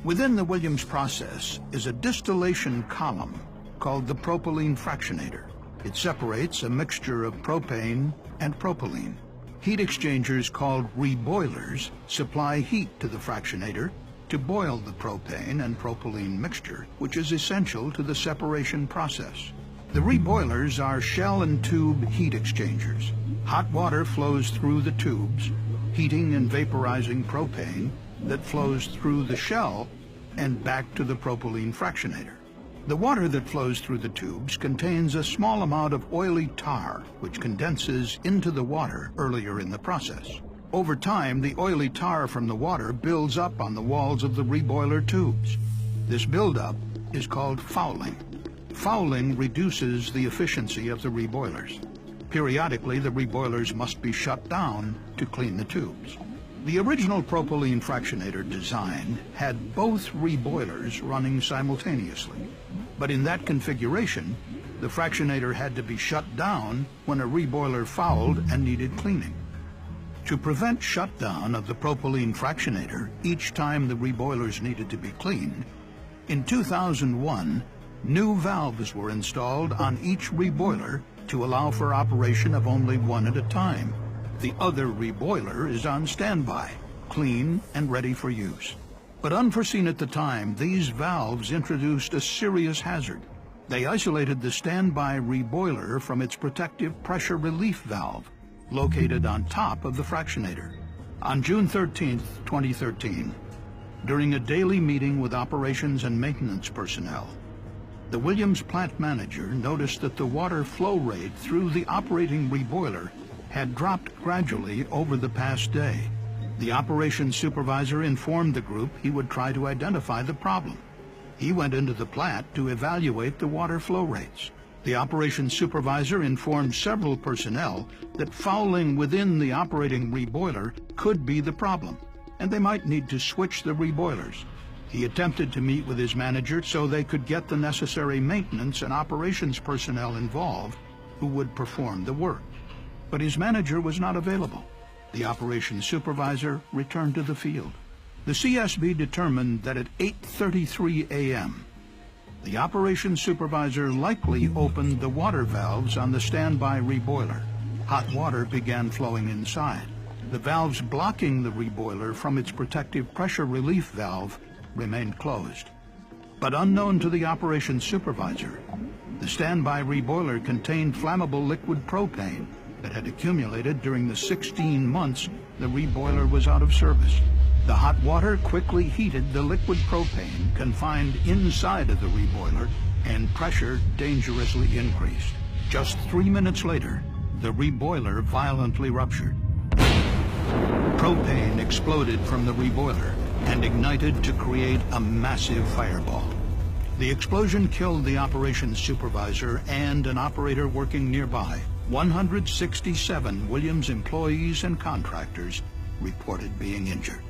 Within the Williams process is a distillation column called the propylene fractionator. It separates a mixture of propane and propylene. Heat exchangers called reboilers supply heat to the fractionator to boil the propane and propylene mixture, which is essential to the separation process. The reboilers are shell and tube heat exchangers. Hot water flows through the tubes, heating and vaporizing propane that flows through the shell and back to the propylene fractionator. The water that flows through the tubes contains a small amount of oily tar, which condenses into the water earlier in the process. Over time, the oily tar from the water builds up on the walls of the reboiler tubes. This buildup is called fouling. Fouling reduces the efficiency of the reboilers. Periodically, the reboilers must be shut down to clean the tubes. The original propylene fractionator design had both reboilers running simultaneously, but in that configuration, the fractionator had to be shut down when a reboiler fouled and needed cleaning. To prevent shutdown of the propylene fractionator each time the reboilers needed to be cleaned, in 2001, new valves were installed on each reboiler to allow for operation of only one at a time. The other reboiler is on standby, clean and ready for use. But unforeseen at the time, these valves introduced a serious hazard. They isolated the standby reboiler from its protective pressure relief valve, located on top of the fractionator. On June 13, 2013, during a daily meeting with operations and maintenance personnel, the Williams plant manager noticed that the water flow rate through the operating reboiler had dropped gradually over the past day. The operations supervisor informed the group he would try to identify the problem. He went into the plant to evaluate the water flow rates. The operations supervisor informed several personnel that fouling within the operating reboiler could be the problem, and they might need to switch the reboilers. He attempted to meet with his manager so they could get the necessary maintenance and operations personnel involved who would perform the work. But his manager was not available. The operations supervisor returned to the field. The CSB determined that at 8:33 a.m., the operations supervisor likely opened the water valves on the standby reboiler. Hot water began flowing inside. The valves blocking the reboiler from its protective pressure relief valve remained closed. But unknown to the operations supervisor, the standby reboiler contained flammable liquid propane that had accumulated during the 16 months the reboiler was out of service. The hot water quickly heated the liquid propane confined inside of the reboiler, and pressure dangerously increased. Just 3 minutes later, the reboiler violently ruptured. Propane exploded from the reboiler and ignited to create a massive fireball. The explosion killed the operations supervisor and an operator working nearby. 167 Williams employees and contractors reported being injured.